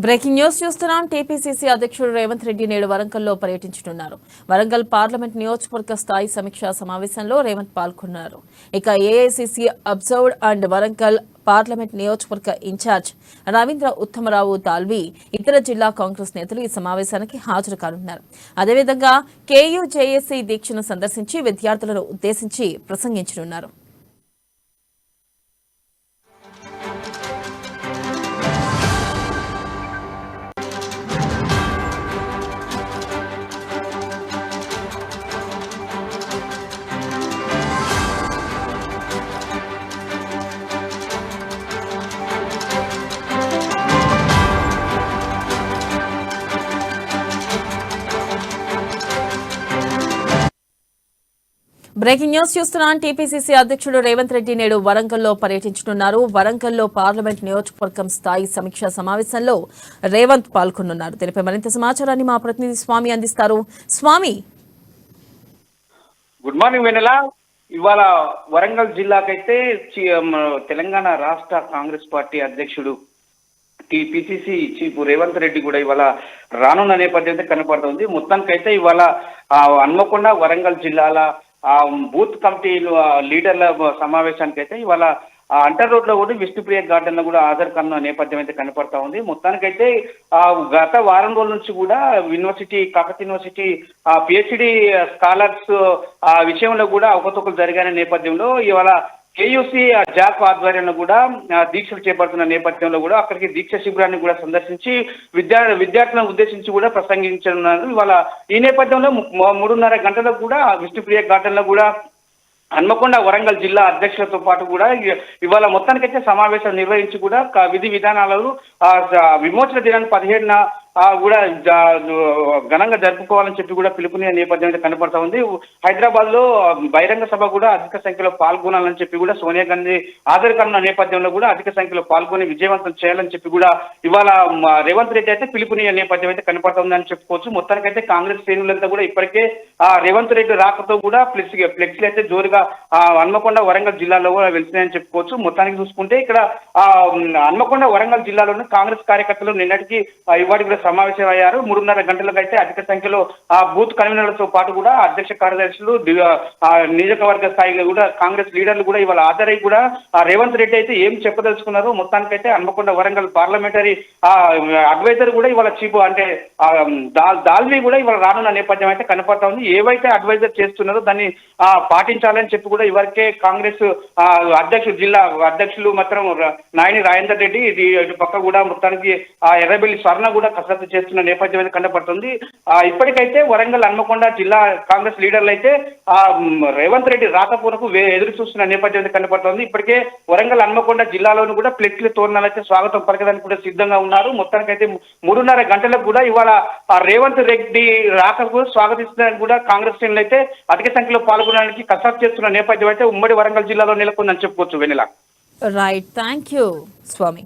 Breaking news చూస్తున్నాం. TPCC అధ్యక్షుడు రేవంత్ రెడ్డి నేడు వరంగల్లో పర్యటించనున్నారు. వరంగల్ పార్లమెంట్ నియోజకవర్గ స్థాయి సమీక్షా సమావేశంలో రేవంత్ పాల్గొన్నారు. ఇక AICC observed and Warangal parliament నియోజకవర్గ ఇన్ఛార్జ్ రవీంద్ర ఉత్తమరావు తాల్వి ఇతర జిల్లా కాంగ్రెస్ నేతలు ఈ సమావేశానికి హాజరు కానున్నారు. అదేవిధంగా కేయూజేఏసీ దీక్షను సందర్శించి విద్యార్థులను ఉద్దేశించి ప్రసంగించనున్నారు. బ్రేకింగ్ న్యూస్ చూస్తున్నాం. టీపీసీసీ అధ్యక్షుడు రేవంత్ రెడ్డి నేడు వరంగల్లో పర్యటించనున్నారు. వరంగల్లో పార్లమెంట్ నియోజకవర్గం స్థాయి సమీక్షా సమావేశంలో రేవంత్ పాల్గొనున్నారు. దీనిపై మరింత సమాచారాన్ని మా ప్రతినిధి స్వామి అందిస్తారు. స్వామి, గుడ్ మార్నింగ్ వెనెల. ఇవాళ వరంగల్ జిల్లాకైతే తెలంగాణ రాష్ట్ర కాంగ్రెస్ పార్టీ అధ్యక్షుడు టీపీసీసీ చీఫ్ రేవంత్ రెడ్డి కూడా ఇవాళ రానున్న నేపథ్యం అయితే కనపడుతుంది. మొత్తానికైతే ఇవాళ హన్మకొండ వరంగల్ జిల్లాల బూత్ కమిటీలు లీడర్ల సమావేశానికి అయితే ఇవాళ అంటర్ రోడ్ లో కూడా విష్ణుప్రియ గార్డెన్ లో కూడా హాజరు కన్న నేపథ్యం అయితే కనపడతా ఉంది. మొత్తానికైతే గత వారం రోజుల నుంచి కూడా university Kakatiya university PhD scholars విషయంలో కూడా అవకతవకలు జరిగిన నేపథ్యంలో ఇవాళ కేయూసీ జాక్ ఆధ్వర్యంలో కూడా దీక్షలు చేపడుతున్న నేపథ్యంలో కూడా అక్కడికి దీక్ష శిబిరాన్ని కూడా సందర్శించి విద్యార్థులను ఉద్దేశించి కూడా ప్రసంగించనున్నారు. ఇవాళ ఈ నేపథ్యంలో 3:30 గంటలకు కూడా విష్ణుప్రియ గార్డెన్ లో కూడా హన్మకొండ వరంగల్ జిల్లా అధ్యక్షులతో పాటు కూడా ఇవాళ మొత్తానికైతే సమావేశం నిర్వహించి కూడా విధి విధానాలను విమోచన దినాన్ని 17న కూడా ఘనంగా జరుపుకోవాలని చెప్పి కూడా పిలుపుని నేపథ్యం కనపడతా ఉంది. హైదరాబాద్ లో బహిరంగ సభ కూడా అధిక సంఖ్యలో పాల్గొనాలని చెప్పి కూడా సోనియా గాంధీ హాజరు కన్న నేపథ్యంలో కూడా అధిక సంఖ్యలో పాల్గొని విజయవంతం చేయాలని చెప్పి కూడా ఇవాళ రేవంత్ రెడ్డి అయితే పిలుపుని నేపథ్యం అయితే కనపడతా ఉందని చెప్పుకోవచ్చు. మొత్తానికైతే కాంగ్రెస్ శ్రేణులంతా కూడా ఇప్పటికే రేవంత్ రెడ్డి రాకతో కూడా ఫ్లెక్సీలు అయితే జోరుగా హన్మకొండ వరంగల్ జిల్లాలో కూడా వెళ్తున్నాయని చెప్పుకోవచ్చు. మొత్తానికి చూసుకుంటే ఇక్కడ హన్మకొండ వరంగల్ జిల్లాలోని కాంగ్రెస్ కార్యకర్తలు నిన్నటికి ఇవాటి కూడా సమావేశం అయ్యారు. 3:30 గంటలకు అయితే అధిక సంఖ్యలో బూత్ కన్వీనర్లతో పాటు కూడా అధ్యక్ష కార్యదర్శులు నియోజకవర్గ స్థాయిలో కూడా కాంగ్రెస్ లీడర్లు కూడా ఇవాళ హాజరై కూడా రేవంత్ రెడ్డి అయితే ఏం చెప్పదలుచుకున్నారు, మొత్తానికైతే హన్మకొండ వరంగల్ పార్లమెంటరీ అడ్వైజర్ కూడా ఇవాళ చీఫ్ అంటే దాల్వి కూడా ఇవాళ రానున్న నేపథ్యం అయితే కనపడతా ఉంది. ఏవైతే అడ్వైజర్ చేస్తున్నారో దాన్ని పాటించాలని చెప్పి కూడా ఇవరకే కాంగ్రెస్ జిల్లా అధ్యక్షులు మాత్రం నాయని రాజేందర్ రెడ్డి ఇటు పక్క కూడా మొత్తానికి ఎర్రబెల్లి స్వర్ణ కూడా కసరత్తు చేస్తున్న నేపథ్యం అయితే కనపడుతుంది. ఇప్పటికైతే వరంగల్ హన్మకొండ జిల్లా కాంగ్రెస్ లీడర్లు అయితే రేవంత్ రెడ్డి రాతపూరకు ఎదురు చూస్తున్న నేపథ్యం అయితే కనపడుతుంది. ఇప్పటికే వరంగల్ హన్మకొండ జిల్లాలోని కూడా ఫ్లెక్సీల తోరణాలు అయితే స్వాగతం పలకడానికి కూడా సిద్ధంగా ఉన్నారు. మొత్తానికైతే 3:30 గంటలకు కూడా ఇవాళ రేవంత్ రెడ్డి రాకకు స్వాగతిస్తున్నారని కూడా కాంగ్రెస్ శ్రేణులు అయితే అధిక సంఖ్యలో పాల్గొనడానికి కసరత్తు చేస్తున్న నేపథ్యం అయితే ఉమ్మడి వరంగల్ జిల్లాలో నెలకొందని చెప్పుకోవచ్చు. Vennela. Right, thank you Swamy.